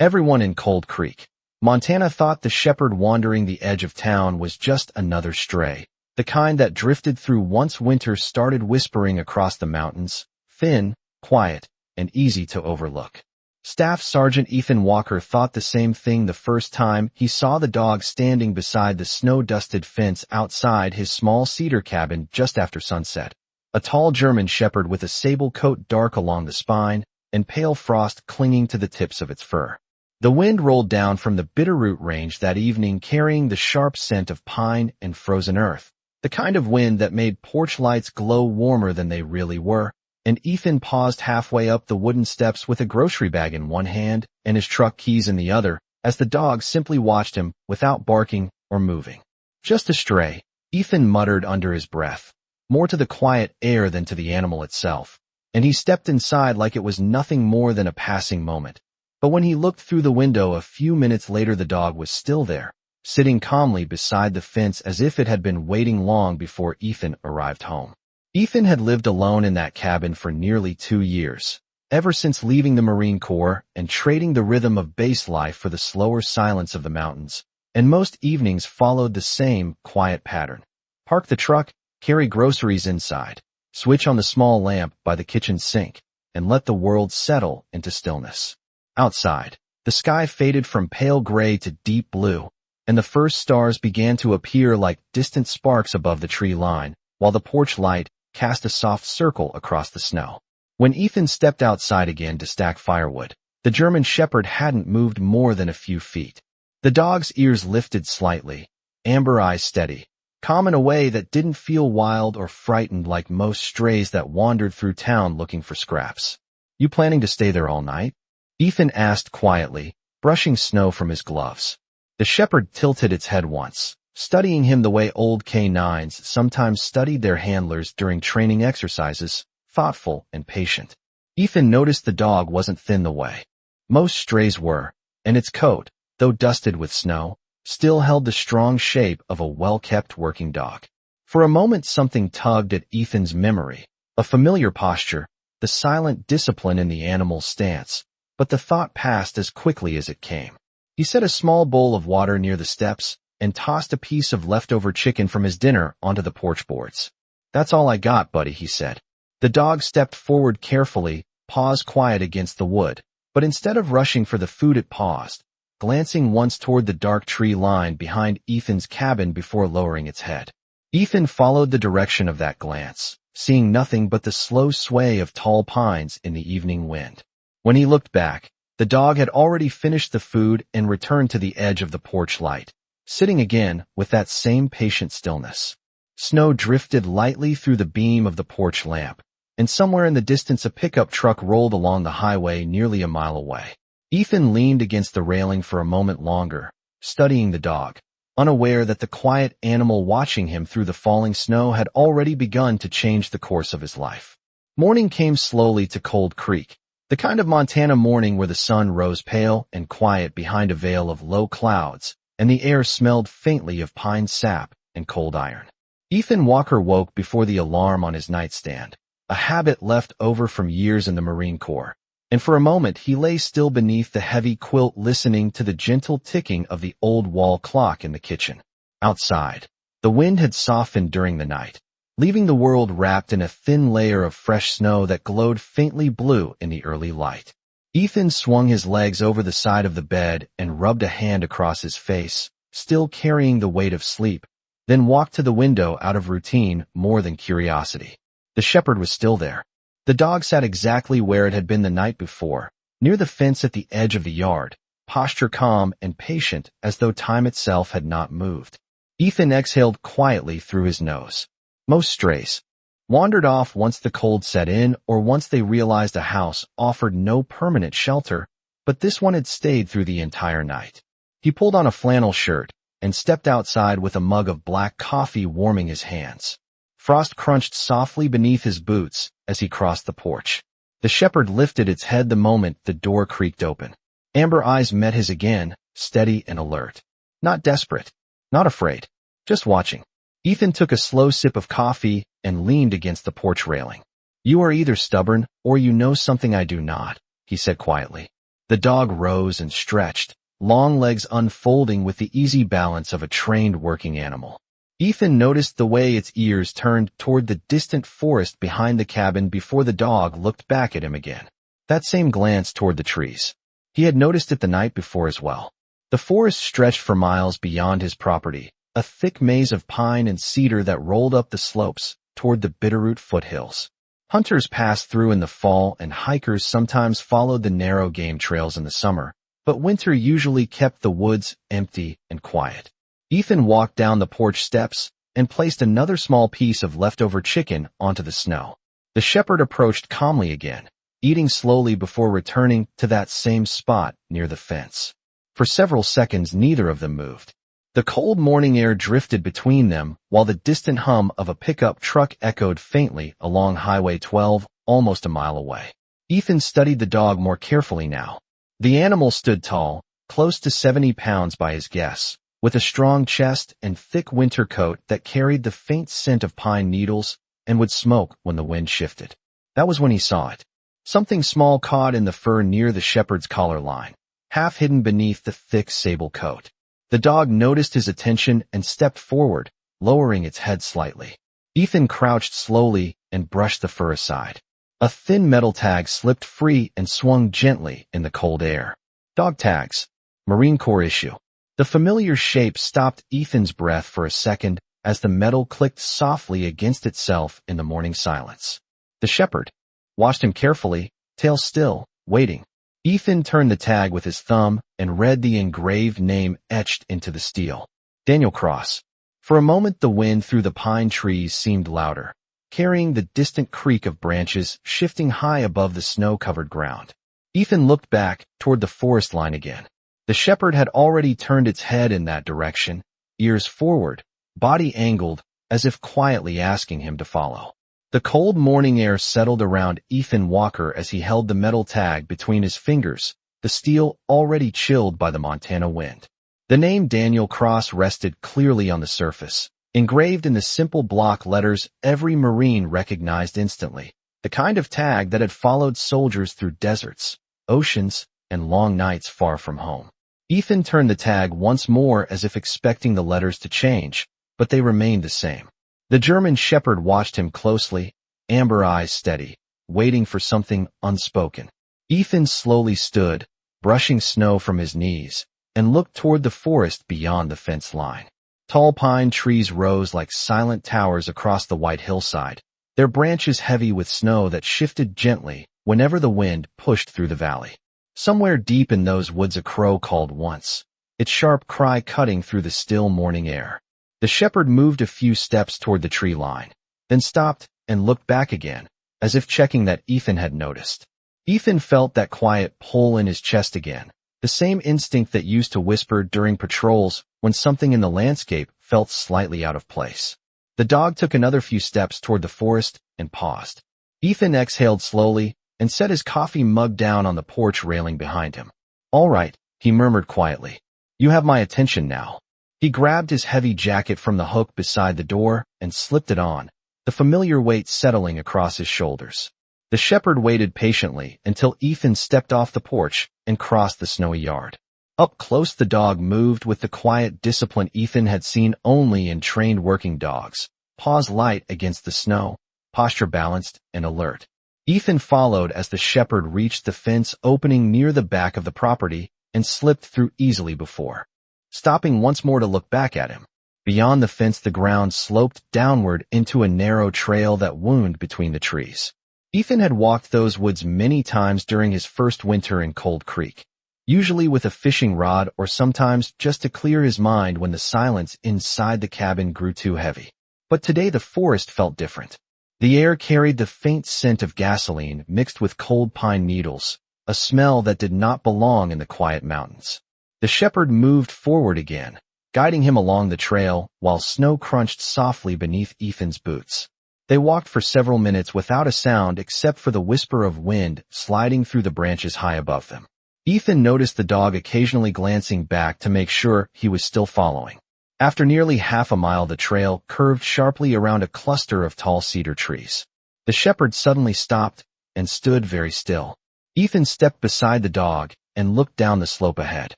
Everyone in Cold Creek, Montana thought the shepherd wandering the edge of town was just another stray, the kind that drifted through once winter started whispering across the mountains, thin, quiet, and easy to overlook. Staff Sergeant Ethan Walker thought the same thing the first time he saw the dog standing beside the snow-dusted fence outside his small cedar cabin just after sunset. A tall German shepherd with a sable coat dark along the spine and pale frost clinging to the tips of its fur. The wind rolled down from the Bitterroot Range that evening carrying the sharp scent of pine and frozen earth, the kind of wind that made porch lights glow warmer than they really were, and Ethan paused halfway up the wooden steps with a grocery bag in one hand and his truck keys in the other, as the dog simply watched him without barking or moving. Just a stray, Ethan muttered under his breath, more to the quiet air than to the animal itself, and he stepped inside like it was nothing more than a passing moment. But when he looked through the window a few minutes later, the dog was still there, sitting calmly beside the fence as if it had been waiting long before Ethan arrived home. Ethan had lived alone in that cabin for nearly 2 years, ever since leaving the Marine Corps and trading the rhythm of base life for the slower silence of the mountains, and most evenings followed the same quiet pattern. Park the truck, carry groceries inside, switch on the small lamp by the kitchen sink, and let the world settle into stillness. Outside, the sky faded from pale gray to deep blue, and the first stars began to appear like distant sparks above the tree line, while the porch light cast a soft circle across the snow. When Ethan stepped outside again to stack firewood, the German shepherd hadn't moved more than a few feet. The dog's ears lifted slightly, amber eyes steady, calm in a way that didn't feel wild or frightened like most strays that wandered through town looking for scraps. "You planning to stay there all night?" Ethan asked quietly, brushing snow from his gloves. The shepherd tilted its head once, studying him the way old canines sometimes studied their handlers during training exercises, thoughtful and patient. Ethan noticed the dog wasn't thin the way most strays were, and its coat, though dusted with snow, still held the strong shape of a well-kept working dog. For a moment something tugged at Ethan's memory, a familiar posture, the silent discipline in the animal's stance, but the thought passed as quickly as it came. He set a small bowl of water near the steps and tossed a piece of leftover chicken from his dinner onto the porch boards. "That's all I got, buddy," he said. The dog stepped forward carefully, paws quiet against the wood, but instead of rushing for the food it paused, glancing once toward the dark tree line behind Ethan's cabin before lowering its head. Ethan followed the direction of that glance, seeing nothing but the slow sway of tall pines in the evening wind. When he looked back, the dog had already finished the food and returned to the edge of the porch light, sitting again with that same patient stillness. Snow drifted lightly through the beam of the porch lamp, and somewhere in the distance a pickup truck rolled along the highway nearly a mile away. Ethan leaned against the railing for a moment longer, studying the dog, unaware that the quiet animal watching him through the falling snow had already begun to change the course of his life. Morning came slowly to Cold Creek, the kind of Montana morning where the sun rose pale and quiet behind a veil of low clouds, and the air smelled faintly of pine sap and cold iron. Ethan Walker woke before the alarm on his nightstand, a habit left over from years in the Marine Corps, and for a moment he lay still beneath the heavy quilt listening to the gentle ticking of the old wall clock in the kitchen. Outside, the wind had softened during the night, leaving the world wrapped in a thin layer of fresh snow that glowed faintly blue in the early light. Ethan swung his legs over the side of the bed and rubbed a hand across his face, still carrying the weight of sleep, then walked to the window out of routine more than curiosity. The shepherd was still there. The dog sat exactly where it had been the night before, near the fence at the edge of the yard, posture calm and patient as though time itself had not moved. Ethan exhaled quietly through his nose. Most strays wandered off once the cold set in or once they realized a house offered no permanent shelter, but this one had stayed through the entire night. He pulled on a flannel shirt and stepped outside with a mug of black coffee warming his hands. Frost crunched softly beneath his boots as he crossed the porch. The shepherd lifted its head the moment the door creaked open. Amber eyes met his again, steady and alert. Not desperate, not afraid, just watching. Ethan took a slow sip of coffee and leaned against the porch railing. "You are either stubborn or you know something I do not," he said quietly. The dog rose and stretched, long legs unfolding with the easy balance of a trained working animal. Ethan noticed the way its ears turned toward the distant forest behind the cabin before the dog looked back at him again. That same glance toward the trees. He had noticed it the night before as well. The forest stretched for miles beyond his property, a thick maze of pine and cedar that rolled up the slopes toward the Bitterroot foothills. Hunters passed through in the fall and hikers sometimes followed the narrow game trails in the summer, but winter usually kept the woods empty and quiet. Ethan walked down the porch steps and placed another small piece of leftover chicken onto the snow. The shepherd approached calmly again, eating slowly before returning to that same spot near the fence. For several seconds, neither of them moved. The cold morning air drifted between them while the distant hum of a pickup truck echoed faintly along Highway 12, almost a mile away. Ethan studied the dog more carefully now. The animal stood tall, close to 70 pounds by his guess, with a strong chest and thick winter coat that carried the faint scent of pine needles and would smoke when the wind shifted. That was when he saw it. Something small caught in the fur near the shepherd's collar line, half hidden beneath the thick sable coat. The dog noticed his attention and stepped forward, lowering its head slightly. Ethan crouched slowly and brushed the fur aside. A thin metal tag slipped free and swung gently in the cold air. Dog tags. Marine Corps issue. The familiar shape stopped Ethan's breath for a second as the metal clicked softly against itself in the morning silence. The shepherd watched him carefully, tail still, waiting. Ethan turned the tag with his thumb and read the engraved name etched into the steel. Daniel Cross. For a moment the wind through the pine trees seemed louder, carrying the distant creak of branches shifting high above the snow-covered ground. Ethan looked back toward the forest line again. The shepherd had already turned its head in that direction, ears forward, body angled, as if quietly asking him to follow. The cold morning air settled around Ethan Walker as he held the metal tag between his fingers, the steel already chilled by the Montana wind. The name Daniel Cross rested clearly on the surface, engraved in the simple block letters every Marine recognized instantly, the kind of tag that had followed soldiers through deserts, oceans, and long nights far from home. Ethan turned the tag once more as if expecting the letters to change, but they remained the same. The German shepherd watched him closely, amber eyes steady, waiting for something unspoken. Ethan slowly stood, brushing snow from his knees, and looked toward the forest beyond the fence line. Tall pine trees rose like silent towers across the white hillside, their branches heavy with snow that shifted gently whenever the wind pushed through the valley. Somewhere deep in those woods a crow called once, its sharp cry cutting through the still morning air. The shepherd moved a few steps toward the tree line, then stopped and looked back again, as if checking that Ethan had noticed. Ethan felt that quiet pull in his chest again, the same instinct that used to whisper during patrols when something in the landscape felt slightly out of place. The dog took another few steps toward the forest and paused. Ethan exhaled slowly and set his coffee mug down on the porch railing behind him. "All right," he murmured quietly. "You have my attention now." He grabbed his heavy jacket from the hook beside the door and slipped it on, the familiar weight settling across his shoulders. The shepherd waited patiently until Ethan stepped off the porch and crossed the snowy yard. Up close the dog moved with the quiet discipline Ethan had seen only in trained working dogs, paws light against the snow, posture balanced and alert. Ethan followed as the shepherd reached the fence opening near the back of the property and slipped through easily before, stopping once more to look back at him. Beyond the fence the ground sloped downward into a narrow trail that wound between the trees. Ethan had walked those woods many times during his first winter in Cold Creek, usually with a fishing rod or sometimes just to clear his mind when the silence inside the cabin grew too heavy. But today the forest felt different. The air carried the faint scent of gasoline mixed with cold pine needles, a smell that did not belong in the quiet mountains. The shepherd moved forward again, guiding him along the trail while snow crunched softly beneath Ethan's boots. They walked for several minutes without a sound except for the whisper of wind sliding through the branches high above them. Ethan noticed the dog occasionally glancing back to make sure he was still following. After nearly half a mile the trail curved sharply around a cluster of tall cedar trees. The shepherd suddenly stopped and stood very still. Ethan stepped beside the dog and looked down the slope ahead.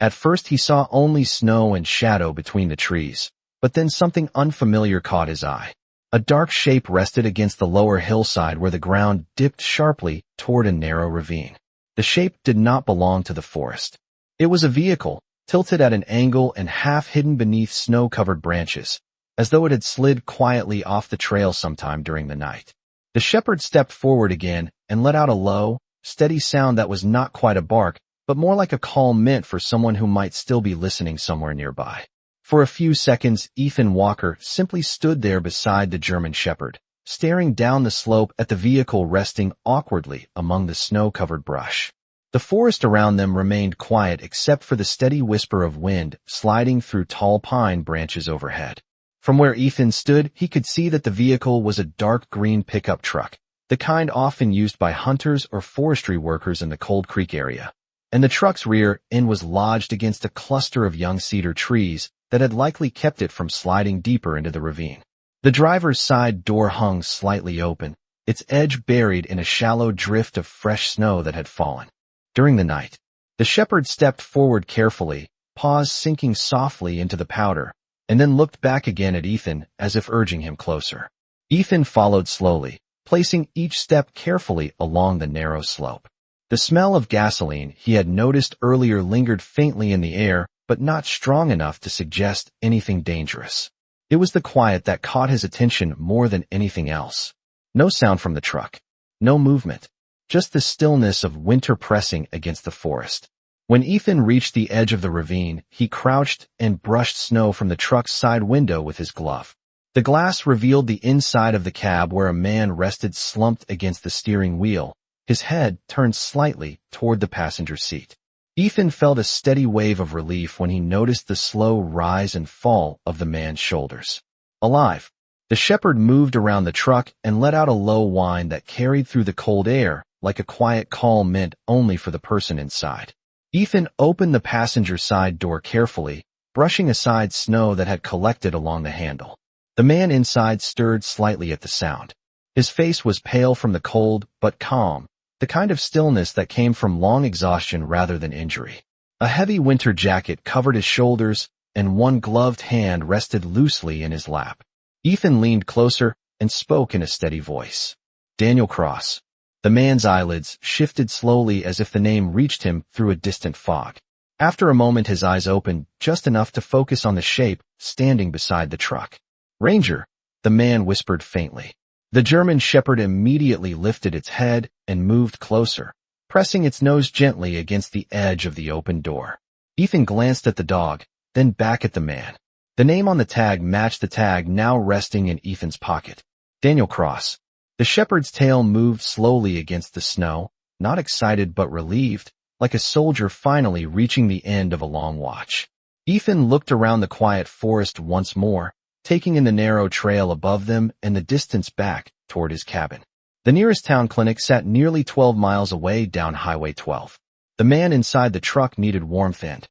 At first he saw only snow and shadow between the trees, but then something unfamiliar caught his eye. A dark shape rested against the lower hillside where the ground dipped sharply toward a narrow ravine. The shape did not belong to the forest. It was a vehicle, tilted at an angle and half hidden beneath snow-covered branches, as though it had slid quietly off the trail sometime during the night. The shepherd stepped forward again and let out a low, steady sound that was not quite a bark, but more like a call meant for someone who might still be listening somewhere nearby. For a few seconds, Ethan Walker simply stood there beside the German shepherd, staring down the slope at the vehicle resting awkwardly among the snow-covered brush. The forest around them remained quiet except for the steady whisper of wind sliding through tall pine branches overhead. From where Ethan stood, he could see that the vehicle was a dark green pickup truck, the kind often used by hunters or forestry workers in the Cold Creek area. And the truck's rear end was lodged against a cluster of young cedar trees that had likely kept it from sliding deeper into the ravine. The driver's side door hung slightly open, its edge buried in a shallow drift of fresh snow that had fallen. During the night, the shepherd stepped forward carefully, paws sinking softly into the powder, and then looked back again at Ethan as if urging him closer. Ethan followed slowly, placing each step carefully along the narrow slope. The smell of gasoline he had noticed earlier lingered faintly in the air, but not strong enough to suggest anything dangerous. It was the quiet that caught his attention more than anything else. No sound from the truck. No movement. Just the stillness of winter pressing against the forest. When Ethan reached the edge of the ravine, he crouched and brushed snow from the truck's side window with his glove. The glass revealed the inside of the cab where a man rested slumped against the steering wheel, his head turned slightly toward the passenger seat. Ethan felt a steady wave of relief when he noticed the slow rise and fall of the man's shoulders. Alive. The shepherd moved around the truck and let out a low whine that carried through the cold air, like a quiet call meant only for the person inside. Ethan opened the passenger side door carefully, brushing aside snow that had collected along the handle. The man inside stirred slightly at the sound. His face was pale from the cold, but calm, the kind of stillness that came from long exhaustion rather than injury. A heavy winter jacket covered his shoulders, and one gloved hand rested loosely in his lap. Ethan leaned closer and spoke in a steady voice. "Daniel Cross." The man's eyelids shifted slowly as if the name reached him through a distant fog. After a moment his eyes opened, just enough to focus on the shape standing beside the truck. "Ranger," the man whispered faintly. The German shepherd immediately lifted its head and moved closer, pressing its nose gently against the edge of the open door. Ethan glanced at the dog, then back at the man. The name on the tag matched the tag now resting in Ethan's pocket. Daniel Cross. The shepherd's tail moved slowly against the snow, not excited but relieved, like a soldier finally reaching the end of a long watch. Ethan looked around the quiet forest once more, taking in the narrow trail above them and the distance back toward his cabin. The nearest town clinic sat nearly 12 miles away down Highway 12. The man inside the truck needed warmth and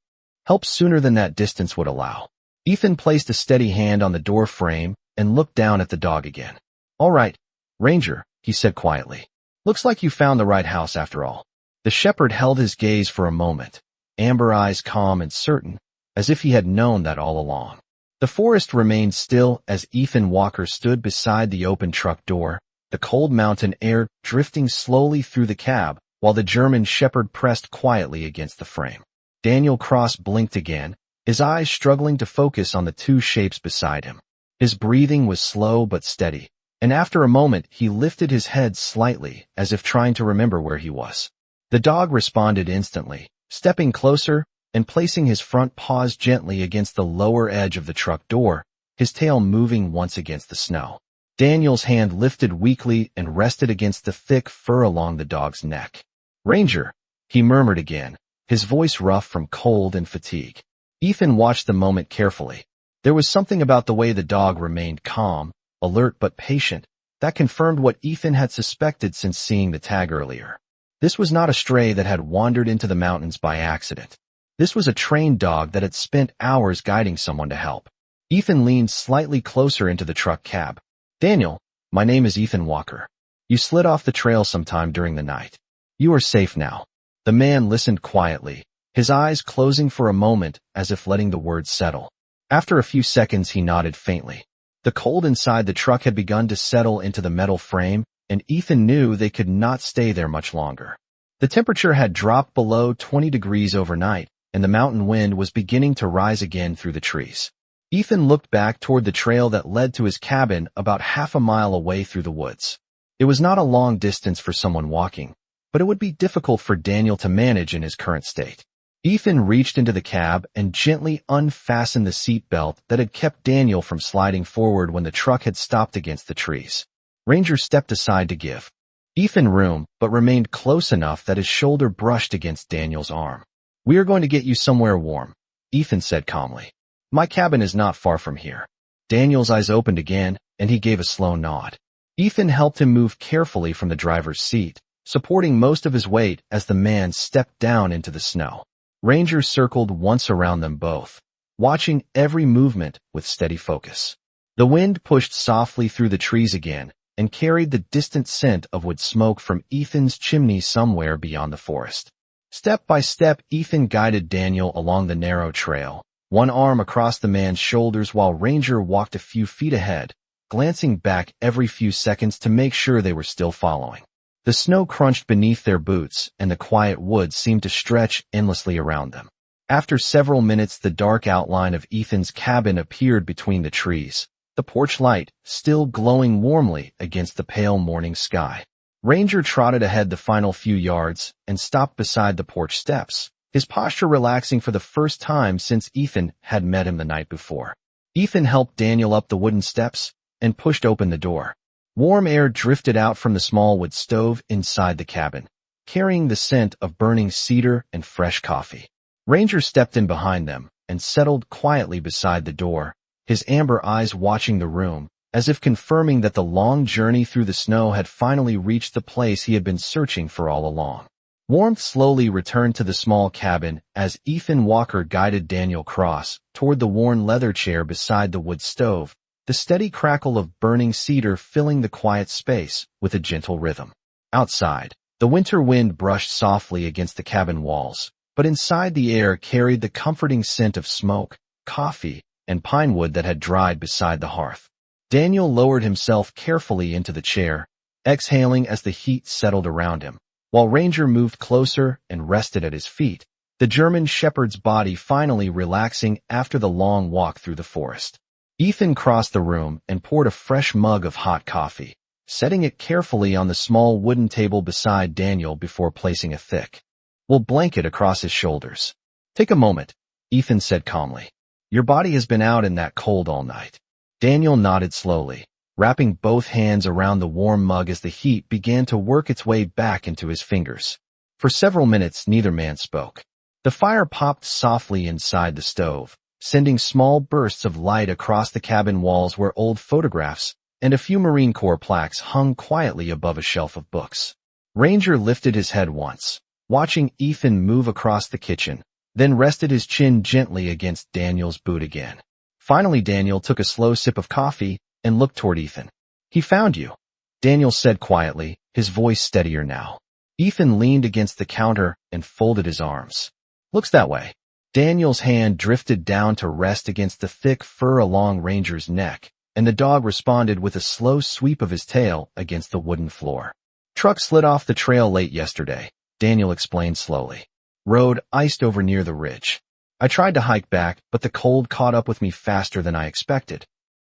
help sooner than that distance would allow. Ethan placed a steady hand on the door frame and looked down at the dog again. "All right, Ranger," he said quietly. "Looks like you found the right house after all." The shepherd held his gaze for a moment, amber eyes calm and certain, as if he had known that all along. The forest remained still as Ethan Walker stood beside the open truck door, the cold mountain air drifting slowly through the cab, while the German shepherd pressed quietly against the frame. Daniel Cross blinked again, his eyes struggling to focus on the two shapes beside him. His breathing was slow but steady, and after a moment he lifted his head slightly as if trying to remember where he was. The dog responded instantly, stepping closer and placing his front paws gently against the lower edge of the truck door, his tail moving once against the snow. Daniel's hand lifted weakly and rested against the thick fur along the dog's neck. "Ranger," he murmured again, his voice rough from cold and fatigue. Ethan watched the moment carefully. There was something about the way the dog remained calm, alert but patient, that confirmed what Ethan had suspected since seeing the tag earlier. This was not a stray that had wandered into the mountains by accident. This was a trained dog that had spent hours guiding someone to help. Ethan leaned slightly closer into the truck cab. "Daniel, my name is Ethan Walker. You slid off the trail sometime during the night. You are safe now. The man listened quietly, his eyes closing for a moment as if letting the words settle. After a few seconds he nodded faintly. The cold inside the truck had begun to settle into the metal frame, and Ethan knew they could not stay there much longer. The temperature had dropped below 20 degrees overnight, and the mountain wind was beginning to rise again through the trees. Ethan looked back toward the trail that led to his cabin about half a mile away through the woods. It was not a long distance for someone walking, but it would be difficult for Daniel to manage in his current state. Ethan reached into the cab and gently unfastened the seat belt that had kept Daniel from sliding forward when the truck had stopped against the trees. Ranger stepped aside to give Ethan room, but remained close enough that his shoulder brushed against Daniel's arm. "We are going to get you somewhere warm," Ethan said calmly. "My cabin is not far from here." Daniel's eyes opened again, and he gave a slow nod. Ethan helped him move carefully from the driver's seat, supporting most of his weight as the man stepped down into the snow. Ranger circled once around them both, watching every movement with steady focus. The wind pushed softly through the trees again and carried the distant scent of wood smoke from Ethan's chimney somewhere beyond the forest. Step by step, Ethan guided Daniel along the narrow trail, one arm across the man's shoulders while Ranger walked a few feet ahead, glancing back every few seconds to make sure they were still following. The snow crunched beneath their boots, and the quiet woods seemed to stretch endlessly around them. After several minutes, the dark outline of Ethan's cabin appeared between the trees, the porch light still glowing warmly against the pale morning sky. Ranger trotted ahead the final few yards and stopped beside the porch steps, his posture relaxing for the first time since Ethan had met him the night before. Ethan helped Daniel up the wooden steps and pushed open the door. Warm air drifted out from the small wood stove inside the cabin, carrying the scent of burning cedar and fresh coffee. Ranger stepped in behind them and settled quietly beside the door, his amber eyes watching the room, as if confirming that the long journey through the snow had finally reached the place he had been searching for all along. Warmth slowly returned to the small cabin as Ethan Walker guided Daniel Cross toward the worn leather chair beside the wood stove, the steady crackle of burning cedar filling the quiet space with a gentle rhythm. Outside, the winter wind brushed softly against the cabin walls, but inside the air carried the comforting scent of smoke, coffee, and pine wood that had dried beside the hearth. Daniel lowered himself carefully into the chair, exhaling as the heat settled around him, while Ranger moved closer and rested at his feet, the German shepherd's body finally relaxing after the long walk through the forest. Ethan crossed the room and poured a fresh mug of hot coffee, setting it carefully on the small wooden table beside Daniel before placing a thick wool blanket across his shoulders. "Take a moment," Ethan said calmly. "Your body has been out in that cold all night." Daniel nodded slowly, wrapping both hands around the warm mug as the heat began to work its way back into his fingers. For several minutes, neither man spoke. The fire popped softly inside the stove, sending small bursts of light across the cabin walls where old photographs and a few Marine Corps plaques hung quietly above a shelf of books. Ranger lifted his head once, watching Ethan move across the kitchen, then rested his chin gently against Daniel's boot again. Finally, Daniel took a slow sip of coffee and looked toward Ethan. "He found you," Daniel said quietly, his voice steadier now. Ethan leaned against the counter and folded his arms. "Looks that way." Daniel's hand drifted down to rest against the thick fur along Ranger's neck, and the dog responded with a slow sweep of his tail against the wooden floor. "Truck slid off the trail late yesterday," Daniel explained slowly. "Road iced over near the ridge. I tried to hike back, but the cold caught up with me faster than I expected."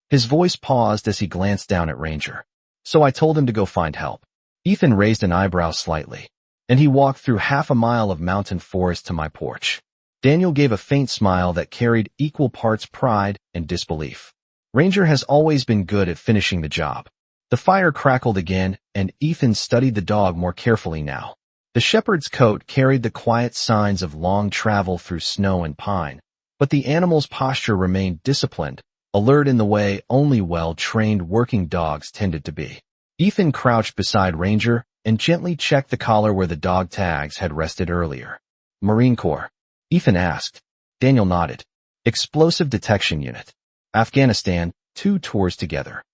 His voice paused as he glanced down at Ranger. "So I told him to go find help." Ethan raised an eyebrow slightly, and he walked through half a mile of mountain forest to my porch. Daniel gave a faint smile that carried equal parts pride and disbelief. Ranger has always been good at finishing the job. The fire crackled again, and Ethan studied the dog more carefully now. The shepherd's coat carried the quiet signs of long travel through snow and pine, but the animal's posture remained disciplined, alert in the way only well-trained working dogs tended to be. Ethan crouched beside Ranger and gently checked the collar where the dog tags had rested earlier. "Marine Corps?" Ethan asked. Daniel nodded. "Explosive Detection Unit. Afghanistan, 2 tours together."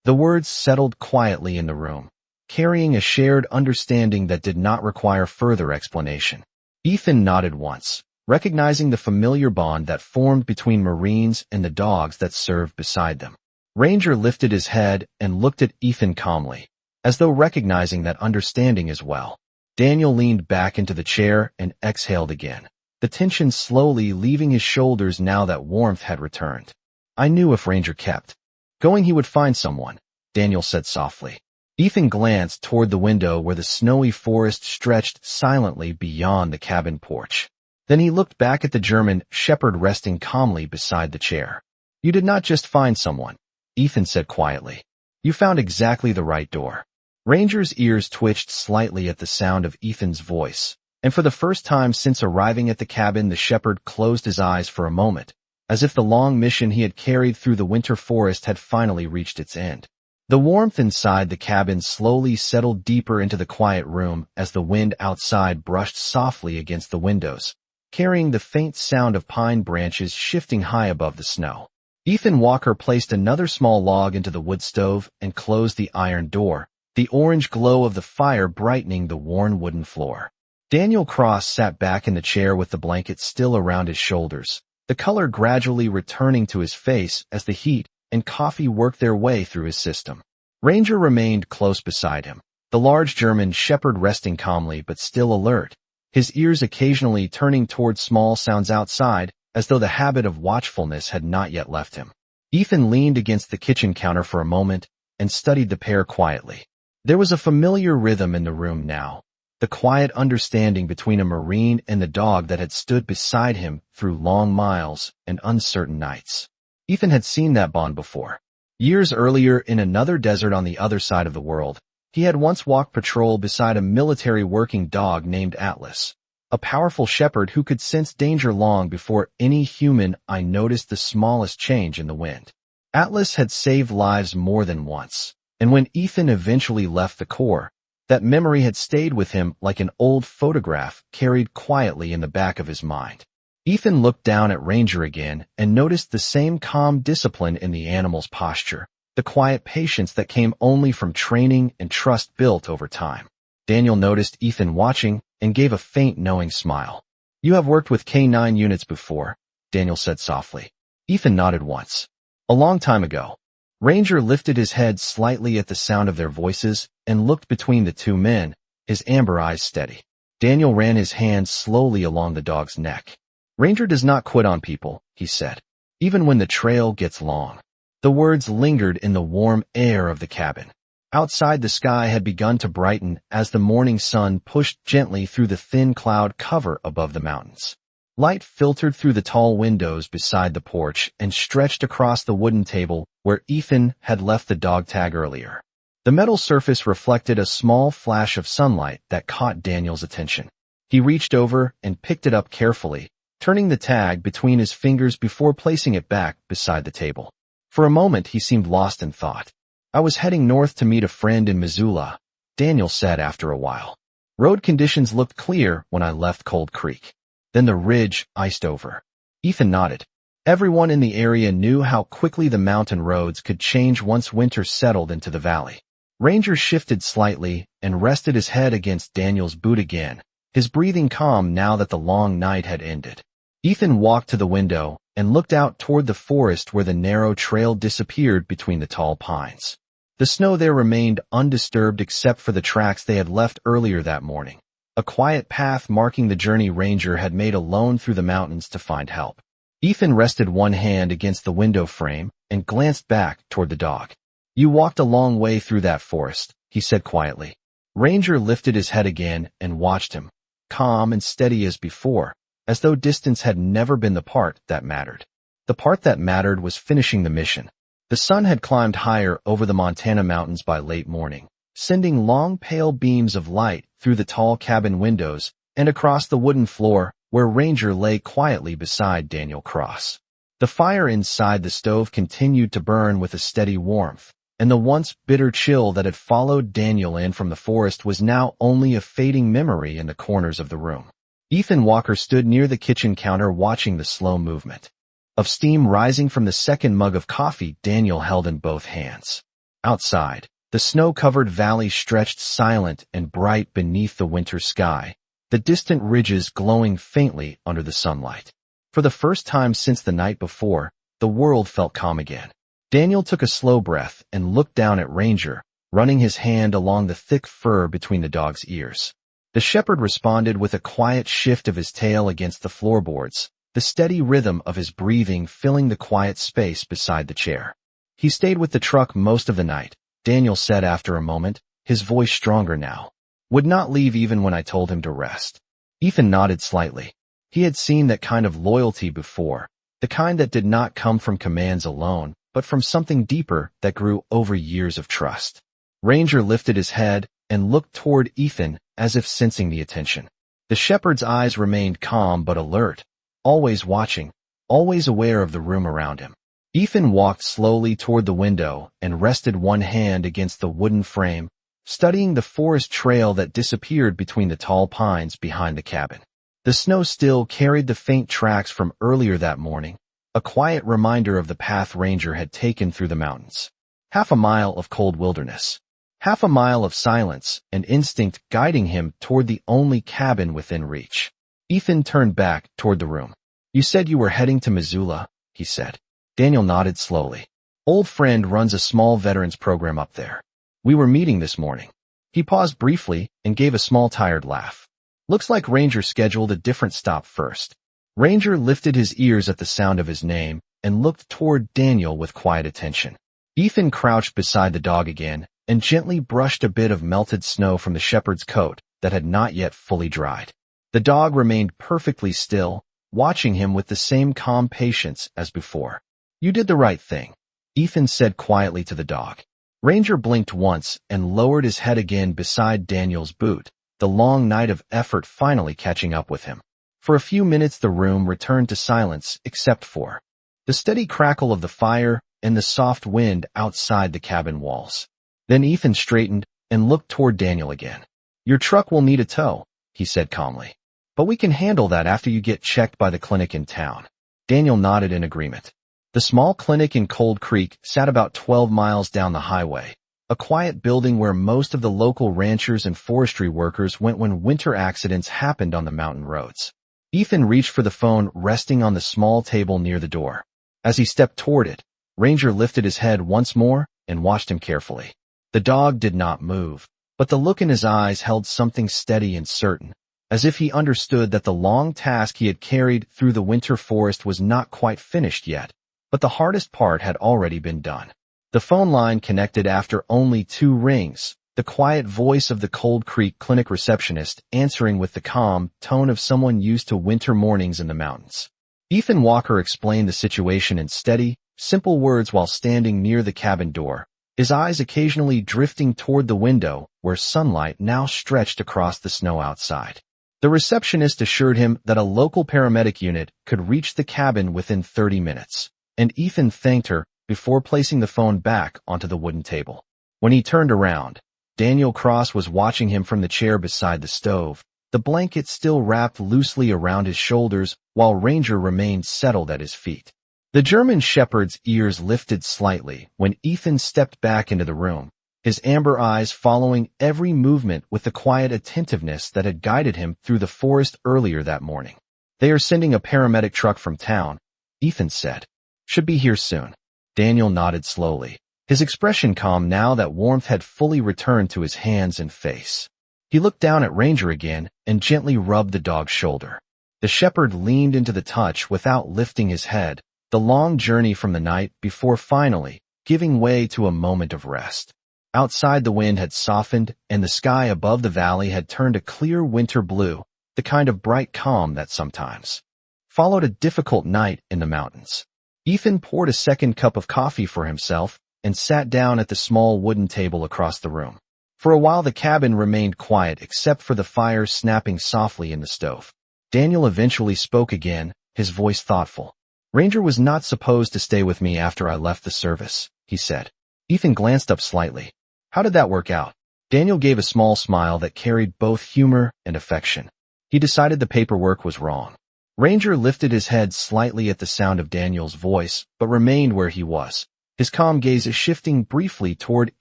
The words settled quietly in the room, carrying a shared understanding that did not require further explanation. Ethan nodded once, recognizing the familiar bond that formed between Marines and the dogs that served beside them. Ranger lifted his head and looked at Ethan calmly, as though recognizing that understanding as well. Daniel leaned back into the chair and exhaled again, the tension slowly leaving his shoulders now that warmth had returned. I knew if Ranger kept going he would find someone, Daniel said softly. Ethan glanced toward the window where the snowy forest stretched silently beyond the cabin porch. Then he looked back at the German shepherd resting calmly beside the chair. You did not just find someone, Ethan said quietly. You found exactly the right door. Ranger's ears twitched slightly at the sound of Ethan's voice, and for the first time since arriving at the cabin the shepherd closed his eyes for a moment, as if the long mission he had carried through the winter forest had finally reached its end. The warmth inside the cabin slowly settled deeper into the quiet room as the wind outside brushed softly against the windows, carrying the faint sound of pine branches shifting high above the snow. Ethan Walker placed another small log into the wood stove and closed the iron door, the orange glow of the fire brightening the worn wooden floor. Daniel Cross sat back in the chair with the blanket still around his shoulders, the color gradually returning to his face as the heat and coffee worked their way through his system. Ranger remained close beside him, the large German shepherd resting calmly but still alert, his ears occasionally turning toward small sounds outside, as though the habit of watchfulness had not yet left him. Ethan leaned against the kitchen counter for a moment and studied the pair quietly. There was a familiar rhythm in the room now, the quiet understanding between a Marine and the dog that had stood beside him through long miles and uncertain nights. Ethan had seen that bond before. Years earlier in another desert on the other side of the world, he had once walked patrol beside a military working dog named Atlas, a powerful shepherd who could sense danger long before any human eye noticed the smallest change in the wind. Atlas had saved lives more than once, and when Ethan eventually left the Corps, that memory had stayed with him like an old photograph carried quietly in the back of his mind. Ethan looked down at Ranger again and noticed the same calm discipline in the animal's posture, the quiet patience that came only from training and trust built over time. Daniel noticed Ethan watching and gave a faint knowing smile. You have worked with K9 units before, Daniel said softly. Ethan nodded once. A long time ago. Ranger lifted his head slightly at the sound of their voices and looked between the two men, his amber eyes steady. Daniel ran his hand slowly along the dog's neck. Ranger does not quit on people, he said, even when the trail gets long. The words lingered in the warm air of the cabin. Outside the sky had begun to brighten as the morning sun pushed gently through the thin cloud cover above the mountains. Light filtered through the tall windows beside the porch and stretched across the wooden table where Ethan had left the dog tag earlier. The metal surface reflected a small flash of sunlight that caught Daniel's attention. He reached over and picked it up carefully, turning the tag between his fingers before placing it back beside the table. For a moment he seemed lost in thought. I was heading north to meet a friend in Missoula, Daniel said after a while. Road conditions looked clear when I left Cold Creek. Then the ridge iced over. Ethan nodded. Everyone in the area knew how quickly the mountain roads could change once winter settled into the valley. Ranger shifted slightly and rested his head against Daniel's boot again, his breathing calm now that the long night had ended. Ethan walked to the window and looked out toward the forest where the narrow trail disappeared between the tall pines. The snow there remained undisturbed except for the tracks they had left earlier that morning, a quiet path marking the journey Ranger had made alone through the mountains to find help. Ethan rested one hand against the window frame and glanced back toward the dog. You walked a long way through that forest, he said quietly. Ranger lifted his head again and watched him, calm and steady as before, as though distance had never been the part that mattered. The part that mattered was finishing the mission. The sun had climbed higher over the Montana mountains by late morning, sending long pale beams of light through the tall cabin windows and across the wooden floor where Ranger lay quietly beside Daniel Cross. The fire inside the stove continued to burn with a steady warmth, and the once bitter chill that had followed Daniel in from the forest was now only a fading memory in the corners of the room. Ethan Walker stood near the kitchen counter watching the slow movement of steam rising from the second mug of coffee Daniel held in both hands. Outside, The snow-covered valley stretched silent and bright beneath the winter sky, the distant ridges glowing faintly under the sunlight. For the first time since the night before, the world felt calm again. Daniel took a slow breath and looked down at Ranger, running his hand along the thick fur between the dog's ears. The shepherd responded with a quiet shift of his tail against the floorboards, the steady rhythm of his breathing filling the quiet space beside the chair. He stayed with the truck most of the night, Daniel said after a moment, his voice stronger now. Would not leave even when I told him to rest. Ethan nodded slightly. He had seen that kind of loyalty before, the kind that did not come from commands alone, but from something deeper that grew over years of trust. Ranger lifted his head and looked toward Ethan as if sensing the attention. The shepherd's eyes remained calm but alert, always watching, always aware of the room around him. Ethan walked slowly toward the window and rested one hand against the wooden frame, studying the forest trail that disappeared between the tall pines behind the cabin. The snow still carried the faint tracks from earlier that morning, a quiet reminder of the path Ranger had taken through the mountains. Half a mile of cold wilderness. Half a mile of silence and instinct guiding him toward the only cabin within reach. Ethan turned back toward the room. You said you were heading to Missoula, he said. Daniel nodded slowly. Old friend runs a small veterans program up there. We were meeting this morning. He paused briefly and gave a small tired laugh. Looks like Ranger scheduled a different stop first. Ranger lifted his ears at the sound of his name and looked toward Daniel with quiet attention. Ethan crouched beside the dog again and gently brushed a bit of melted snow from the shepherd's coat that had not yet fully dried. The dog remained perfectly still, watching him with the same calm patience as before. You did the right thing, Ethan said quietly to the dog. Ranger blinked once and lowered his head again beside Daniel's boot, the long night of effort finally catching up with him. For a few minutes the room returned to silence except for the steady crackle of the fire and the soft wind outside the cabin walls. Then Ethan straightened and looked toward Daniel again. Your truck will need a tow, he said calmly. But we can handle that after you get checked by the clinic in town. Daniel nodded in agreement. The small clinic in Cold Creek sat about 12 miles down the highway, a quiet building where most of the local ranchers and forestry workers went when winter accidents happened on the mountain roads. Ethan reached for the phone resting on the small table near the door. As he stepped toward it, Ranger lifted his head once more and watched him carefully. The dog did not move, but the look in his eyes held something steady and certain, as if he understood that the long task he had carried through the winter forest was not quite finished yet. But the hardest part had already been done. The phone line connected after only 2 rings, the quiet voice of the Cold Creek clinic receptionist answering with the calm tone of someone used to winter mornings in the mountains. Ethan Walker explained the situation in steady, simple words while standing near the cabin door, his eyes occasionally drifting toward the window where sunlight now stretched across the snow outside. The receptionist assured him that a local paramedic unit could reach the cabin within 30 minutes. And Ethan thanked her before placing the phone back onto the wooden table. When he turned around, Daniel Cross was watching him from the chair beside the stove, the blanket still wrapped loosely around his shoulders while Ranger remained settled at his feet. The German shepherd's ears lifted slightly when Ethan stepped back into the room, his amber eyes following every movement with the quiet attentiveness that had guided him through the forest earlier that morning. They are sending a paramedic truck from town, Ethan said. Should be here soon. Daniel nodded slowly, his expression calm now that warmth had fully returned to his hands and face. He looked down at Ranger again and gently rubbed the dog's shoulder. The shepherd leaned into the touch without lifting his head, the long journey from the night before finally giving way to a moment of rest. Outside the wind had softened and the sky above the valley had turned a clear winter blue, the kind of bright calm that sometimes followed a difficult night in the mountains. Ethan poured a second cup of coffee for himself and sat down at the small wooden table across the room. For a while the cabin remained quiet except for the fire snapping softly in the stove. Daniel eventually spoke again, his voice thoughtful. Ranger was not supposed to stay with me after I left the service, he said. Ethan glanced up slightly. How did that work out? Daniel gave a small smile that carried both humor and affection. He decided the paperwork was wrong. Ranger lifted his head slightly at the sound of Daniel's voice, but remained where he was, his calm gaze shifting briefly toward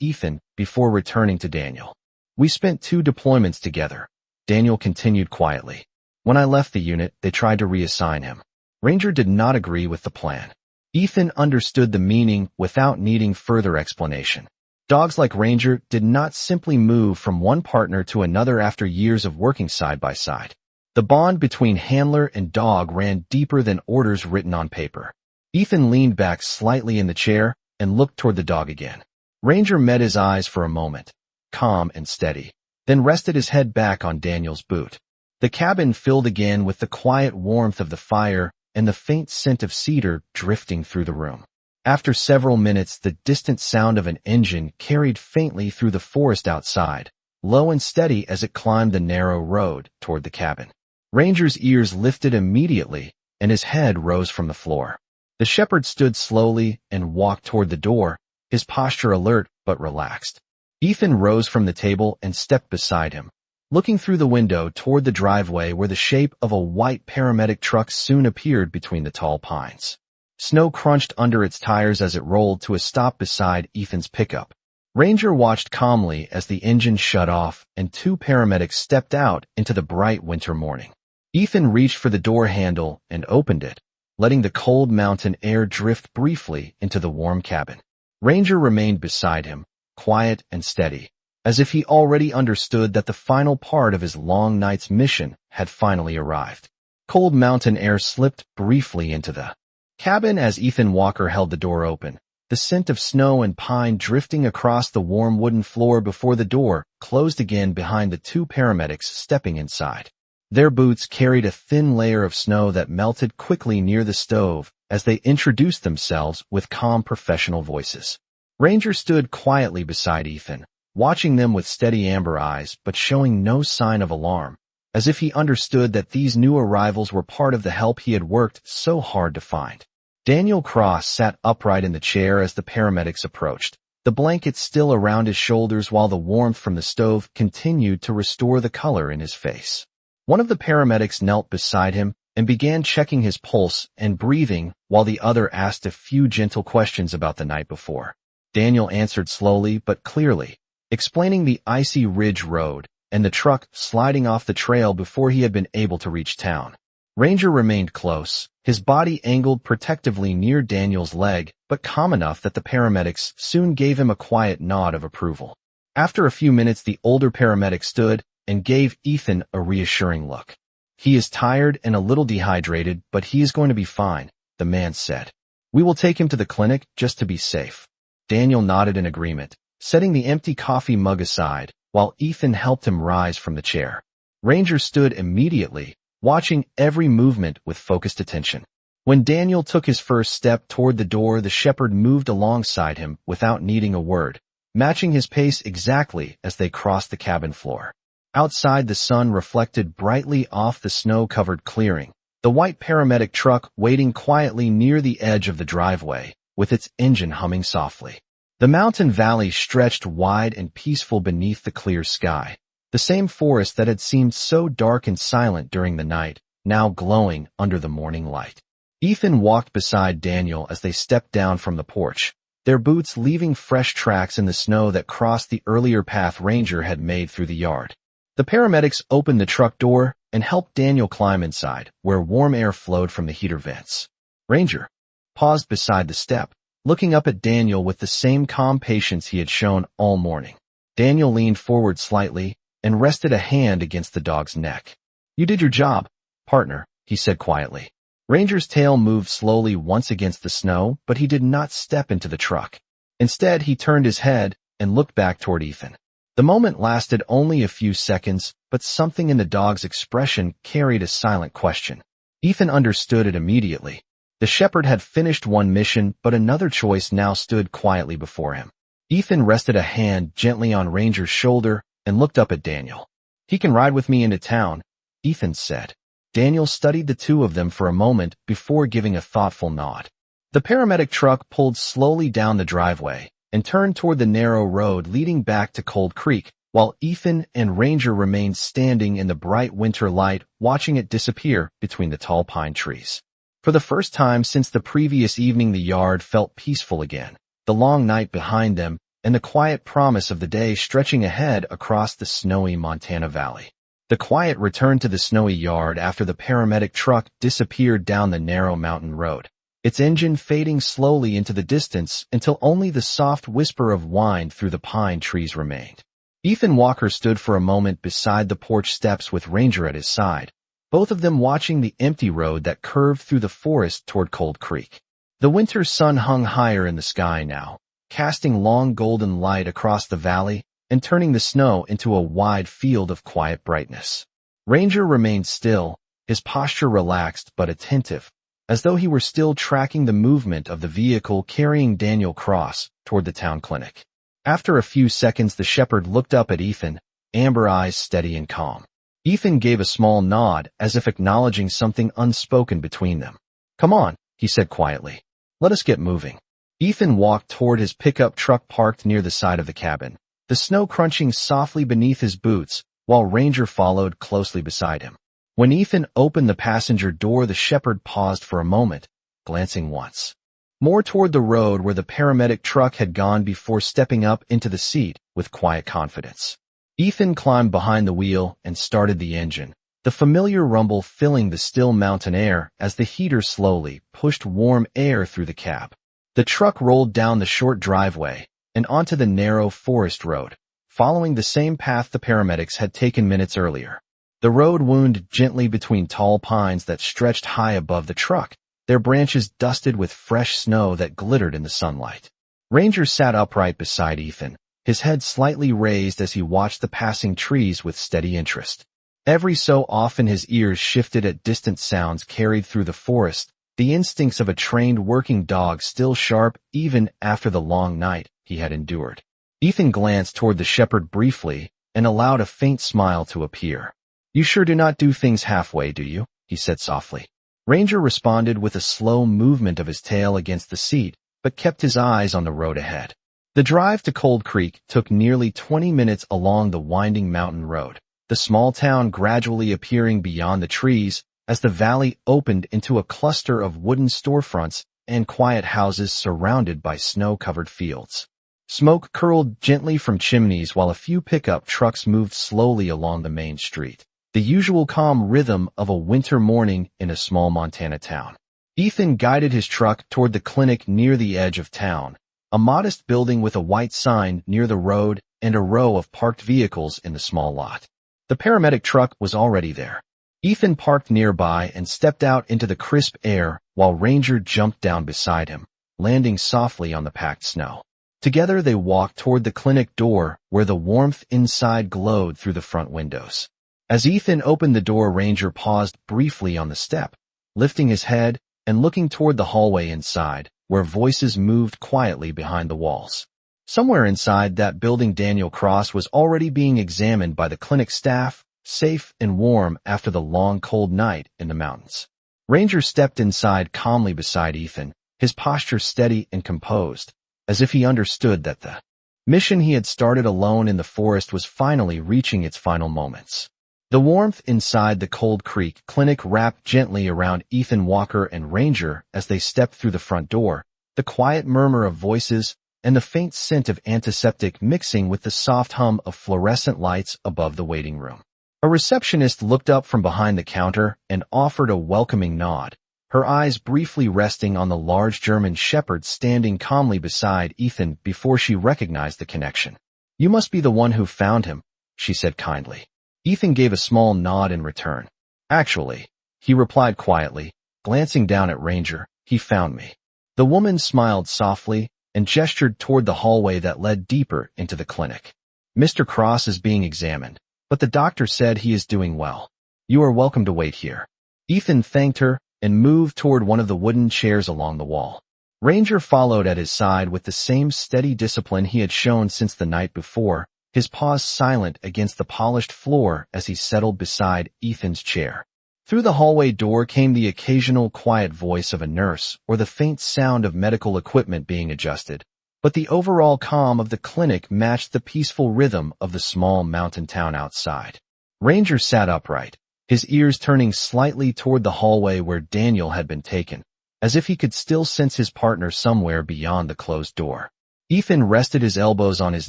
Ethan before returning to Daniel. "We spent 2 deployments together," Daniel continued quietly. "When I left the unit, they tried to reassign him." Ranger did not agree with the plan. Ethan understood the meaning without needing further explanation. Dogs like Ranger did not simply move from one partner to another after years of working side by side. The bond between handler and dog ran deeper than orders written on paper. Ethan leaned back slightly in the chair and looked toward the dog again. Ranger met his eyes for a moment, calm and steady, then rested his head back on Daniel's boot. The cabin filled again with the quiet warmth of the fire and the faint scent of cedar drifting through the room. After several minutes, the distant sound of an engine carried faintly through the forest outside, low and steady as it climbed the narrow road toward the cabin. Ranger's ears lifted immediately, and his head rose from the floor. The shepherd stood slowly and walked toward the door, his posture alert but relaxed. Ethan rose from the table and stepped beside him, looking through the window toward the driveway where the shape of a white paramedic truck soon appeared between the tall pines. Snow crunched under its tires as it rolled to a stop beside Ethan's pickup. Ranger watched calmly as the engine shut off and 2 paramedics stepped out into the bright winter morning. Ethan reached for the door handle and opened it, letting the cold mountain air drift briefly into the warm cabin. Ranger remained beside him, quiet and steady, as if he already understood that the final part of his long night's mission had finally arrived. Cold mountain air slipped briefly into the cabin as Ethan Walker held the door open, the scent of snow and pine drifting across the warm wooden floor before the door closed again behind the 2 paramedics stepping inside. Their boots carried a thin layer of snow that melted quickly near the stove as they introduced themselves with calm professional voices. Ranger stood quietly beside Ethan, watching them with steady amber eyes but showing no sign of alarm, as if he understood that these new arrivals were part of the help he had worked so hard to find. Daniel Cross sat upright in the chair as the paramedics approached, the blanket still around his shoulders while the warmth from the stove continued to restore the color in his face. One of the paramedics knelt beside him and began checking his pulse and breathing while the other asked a few gentle questions about the night before. Daniel answered slowly but clearly, explaining the icy ridge road and the truck sliding off the trail before he had been able to reach town. Ranger remained close, his body angled protectively near Daniel's leg, but calm enough that the paramedics soon gave him a quiet nod of approval. After a few minutes, the older paramedic stood and gave Ethan a reassuring look. "He is tired and a little dehydrated, but he is going to be fine," the man said. "We will take him to the clinic just to be safe." Daniel nodded in agreement, setting the empty coffee mug aside, while Ethan helped him rise from the chair. Ranger stood immediately, watching every movement with focused attention. When Daniel took his first step toward the door, the shepherd moved alongside him without needing a word, matching his pace exactly as they crossed the cabin floor. Outside, the sun reflected brightly off the snow-covered clearing, the white paramedic truck waiting quietly near the edge of the driveway, with its engine humming softly. The mountain valley stretched wide and peaceful beneath the clear sky, the same forest that had seemed so dark and silent during the night, now glowing under the morning light. Ethan walked beside Daniel as they stepped down from the porch, their boots leaving fresh tracks in the snow that crossed the earlier path Ranger had made through the yard. The paramedics opened the truck door and helped Daniel climb inside, where warm air flowed from the heater vents. Ranger paused beside the step, looking up at Daniel with the same calm patience he had shown all morning. Daniel leaned forward slightly and rested a hand against the dog's neck. "You did your job, partner," he said quietly. Ranger's tail moved slowly once against the snow, but he did not step into the truck. Instead, he turned his head and looked back toward Ethan. The moment lasted only a few seconds, but something in the dog's expression carried a silent question. Ethan understood it immediately. The shepherd had finished one mission, but another choice now stood quietly before him. Ethan rested a hand gently on Ranger's shoulder and looked up at Daniel. "He can ride with me into town," Ethan said. Daniel studied the two of them for a moment before giving a thoughtful nod. The paramedic truck pulled slowly down the driveway and turned toward the narrow road leading back to Cold Creek, while Ethan and Ranger remained standing in the bright winter light, watching it disappear between the tall pine trees. For the first time since the previous evening, the yard felt peaceful again. the long night behind them, and the quiet promise of the day stretching ahead across the snowy Montana Valley. The quiet returned to the snowy yard after the paramedic truck disappeared down the narrow mountain road, its engine fading slowly into the distance until only the soft whisper of wind through the pine trees remained. Ethan Walker stood for a moment beside the porch steps with Ranger at his side, both of them watching the empty road that curved through the forest toward Cold Creek. The winter sun hung higher in the sky now, casting long golden light across the valley and turning the snow into a wide field of quiet brightness. Ranger remained still, his posture relaxed but attentive, as though he were still tracking the movement of the vehicle carrying Daniel Cross toward the town clinic. After a few seconds, the shepherd looked up at Ethan, amber eyes steady and calm. Ethan gave a small nod as if acknowledging something unspoken between them. "Come on," he said quietly. "Let us get moving." Ethan walked toward his pickup truck parked near the side of the cabin, the snow crunching softly beneath his boots, while Ranger followed closely beside him. When Ethan opened the passenger door, the shepherd paused for a moment, glancing once more toward the road where the paramedic truck had gone before stepping up into the seat with quiet confidence. Ethan climbed behind the wheel and started the engine, the familiar rumble filling the still mountain air as the heater slowly pushed warm air through the cab. The truck rolled down the short driveway and onto the narrow forest road, following the same path the paramedics had taken minutes earlier. The road wound gently between tall pines that stretched high above the truck, their branches dusted with fresh snow that glittered in the sunlight. Ranger sat upright beside Ethan, his head slightly raised as he watched the passing trees with steady interest. Every so often his ears shifted at distant sounds carried through the forest, the instincts of a trained working dog still sharp even after the long night he had endured. Ethan glanced toward the shepherd briefly and allowed a faint smile to appear. "You sure do not do things halfway, do you?" he said softly. Ranger responded with a slow movement of his tail against the seat, but kept his eyes on the road ahead. The drive to Cold Creek took nearly 20 minutes along the winding mountain road, the small town gradually appearing beyond the trees as the valley opened into a cluster of wooden storefronts and quiet houses surrounded by snow-covered fields. Smoke curled gently from chimneys while a few pickup trucks moved slowly along the main street, the usual calm rhythm of a winter morning in a small Montana town. Ethan guided his truck toward the clinic near the edge of town, a modest building with a white sign near the road and a row of parked vehicles in the small lot. The paramedic truck was already there. Ethan parked nearby and stepped out into the crisp air while Ranger jumped down beside him, landing softly on the packed snow. Together they walked toward the clinic door where the warmth inside glowed through the front windows. As Ethan opened the door, Ranger paused briefly on the step, lifting his head and looking toward the hallway inside, where voices moved quietly behind the walls. Somewhere inside that building, Daniel Cross was already being examined by the clinic staff, safe and warm after the long cold night in the mountains. Ranger stepped inside calmly beside Ethan, his posture steady and composed, as if he understood that the mission he had started alone in the forest was finally reaching its final moments. The warmth inside the Cold Creek clinic wrapped gently around Ethan Walker and Ranger as they stepped through the front door, the quiet murmur of voices and the faint scent of antiseptic mixing with the soft hum of fluorescent lights above the waiting room. A receptionist looked up from behind the counter and offered a welcoming nod, her eyes briefly resting on the large German shepherd standing calmly beside Ethan before she recognized the connection. "You must be the one who found him," she said kindly. Ethan gave a small nod in return. "Actually," he replied quietly, glancing down at Ranger, "he found me." The woman smiled softly and gestured toward the hallway that led deeper into the clinic. "Mr. Cross is being examined, but the doctor said he is doing well. You are welcome to wait here." Ethan thanked her and moved toward one of the wooden chairs along the wall. Ranger followed at his side with the same steady discipline he had shown since the night before, his paws silent against the polished floor as he settled beside Ethan's chair. Through the hallway door came the occasional quiet voice of a nurse or the faint sound of medical equipment being adjusted, but the overall calm of the clinic matched the peaceful rhythm of the small mountain town outside. Ranger sat upright, his ears turning slightly toward the hallway where Daniel had been taken, as if he could still sense his partner somewhere beyond the closed door. Ethan rested his elbows on his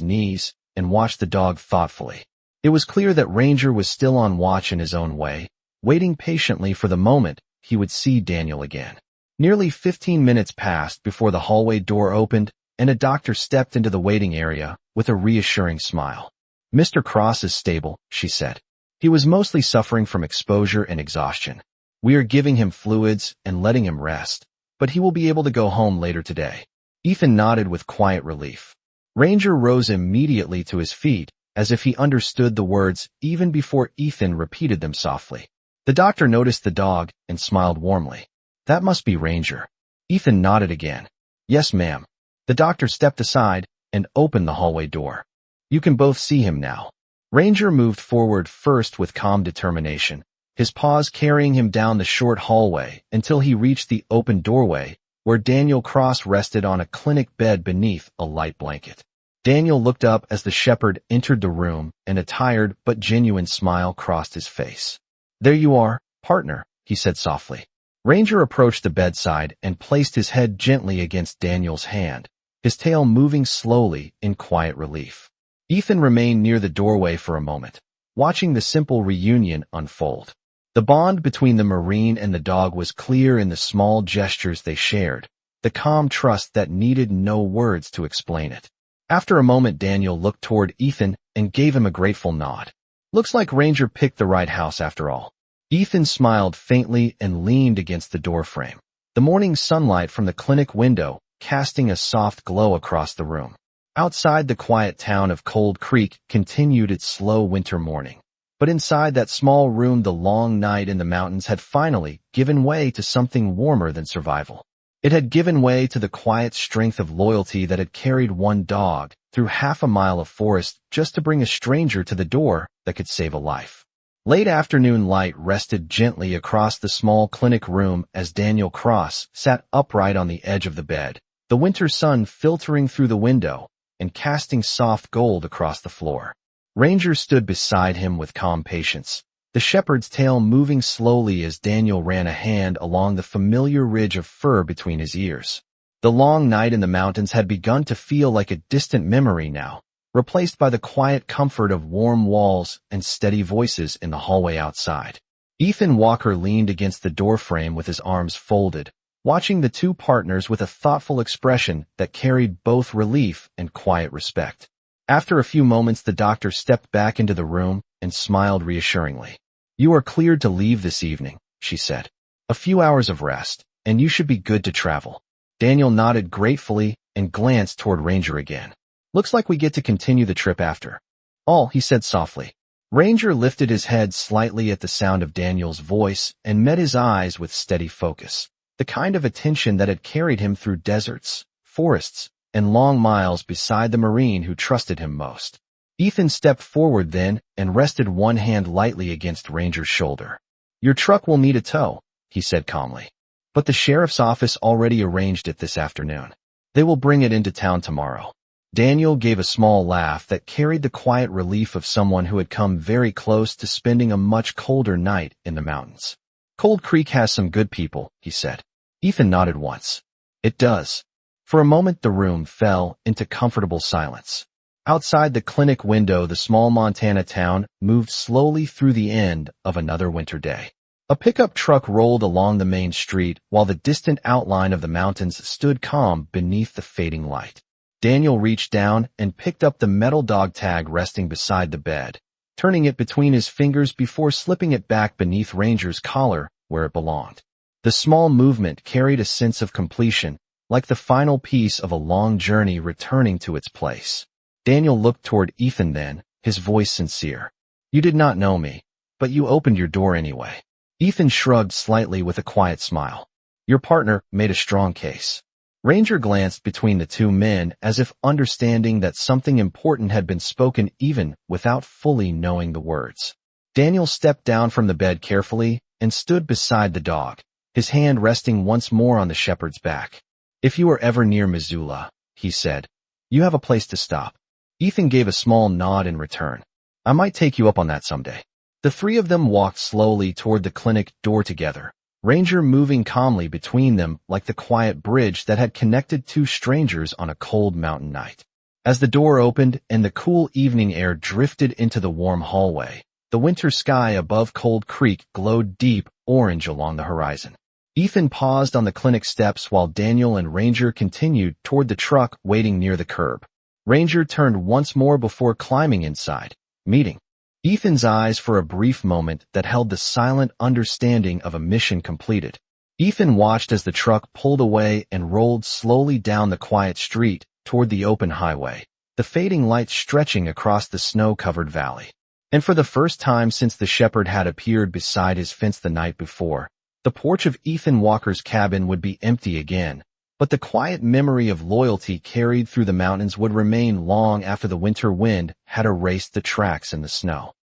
knees and watched the dog thoughtfully. It was clear that Ranger was still on watch in his own way, waiting patiently for the moment he would see Daniel again. Nearly 15 minutes passed before the hallway door opened and a doctor stepped into the waiting area with a reassuring smile. "Mr. Cross is stable," she said. "He was mostly suffering from exposure and exhaustion. We are giving him fluids and letting him rest, but he will be able to go home later today." Ethan nodded with quiet relief. Ranger rose immediately to his feet, as if he understood the words even before Ethan repeated them softly. The doctor noticed the dog and smiled warmly. "That must be Ranger." Ethan nodded again. "Yes, ma'am." The doctor stepped aside and opened the hallway door. "You can both see him now." Ranger moved forward first with calm determination, his paws carrying him down the short hallway until he reached the open doorway where Daniel Cross rested on a clinic bed beneath a light blanket. Daniel looked up as the shepherd entered the room and a tired but genuine smile crossed his face. "There you are, partner," he said softly. Ranger approached the bedside and placed his head gently against Daniel's hand, his tail moving slowly in quiet relief. Ethan remained near the doorway for a moment, watching the simple reunion unfold. The bond between the Marine and the dog was clear in the small gestures they shared, the calm trust that needed no words to explain it. After a moment, Daniel looked toward Ethan and gave him a grateful nod. "Looks like Ranger picked the right house after all." Ethan smiled faintly and leaned against the doorframe, the morning sunlight from the clinic window casting a soft glow across the room. Outside, the quiet town of Cold Creek continued its slow winter morning. But inside that small room, the long night in the mountains had finally given way to something warmer than survival. It had given way to the quiet strength of loyalty that had carried one dog through half a mile of forest just to bring a stranger to the door that could save a life. Late afternoon light rested gently across the small clinic room as Daniel Cross sat upright on the edge of the bed, the winter sun filtering through the window and casting soft gold across the floor. Ranger stood beside him with calm patience, the shepherd's tail moving slowly as Daniel ran a hand along the familiar ridge of fur between his ears. The long night in the mountains had begun to feel like a distant memory now, replaced by the quiet comfort of warm walls and steady voices in the hallway outside. Ethan Walker leaned against the doorframe with his arms folded, watching the two partners with a thoughtful expression that carried both relief and quiet respect. After a few moments, the doctor stepped back into the room and smiled reassuringly. "You are cleared to leave this evening," she said. "A few hours of rest, and you should be good to travel." Daniel nodded gratefully and glanced toward Ranger again. "Looks like we get to continue the trip after all," he said softly. Ranger lifted his head slightly at the sound of Daniel's voice and met his eyes with steady focus, the kind of attention that had carried him through deserts, forests, and long miles beside the Marine who trusted him most. Ethan stepped forward then and rested one hand lightly against Ranger's shoulder. "Your truck will need a tow," he said calmly. "But the sheriff's office already arranged it this afternoon. They will bring it into town tomorrow." Daniel gave a small laugh that carried the quiet relief of someone who had come very close to spending a much colder night in the mountains. "Cold Creek has some good people," he said. Ethan nodded once. "It does." For a moment the room fell into comfortable silence. Outside the clinic window, the small Montana town moved slowly through the end of another winter day. A pickup truck rolled along the main street while the distant outline of the mountains stood calm beneath the fading light. Daniel reached down and picked up the metal dog tag resting beside the bed, turning it between his fingers before slipping it back beneath Ranger's collar where it belonged. The small movement carried a sense of completion, like the final piece of a long journey returning to its place. Daniel looked toward Ethan then, his voice sincere. "You did not know me, but you opened your door anyway." Ethan shrugged slightly with a quiet smile. "Your partner made a strong case." Ranger glanced between the two men as if understanding that something important had been spoken even without fully knowing the words. Daniel stepped down from the bed carefully and stood beside the dog, his hand resting once more on the shepherd's back. "If you are ever near Missoula," he said, "you have a place to stop." Ethan gave a small nod in return. "I might take you up on that someday." The three of them walked slowly toward the clinic door together, Ranger moving calmly between them like the quiet bridge that had connected two strangers on a cold mountain night. As the door opened and the cool evening air drifted into the warm hallway, the winter sky above Cold Creek glowed deep orange along the horizon. Ethan paused on the clinic steps while Daniel and Ranger continued toward the truck waiting near the curb. Ranger turned once more before climbing inside, meeting Ethan's eyes for a brief moment that held the silent understanding of a mission completed. Ethan watched as the truck pulled away and rolled slowly down the quiet street toward the open highway, the fading light stretching across the snow-covered valley. And for the first time since the shepherd had appeared beside his fence the night before, the porch of Ethan Walker's cabin would be empty again, but the quiet memory of loyalty carried through the mountains would remain long after the winter wind had erased the tracks in the snow.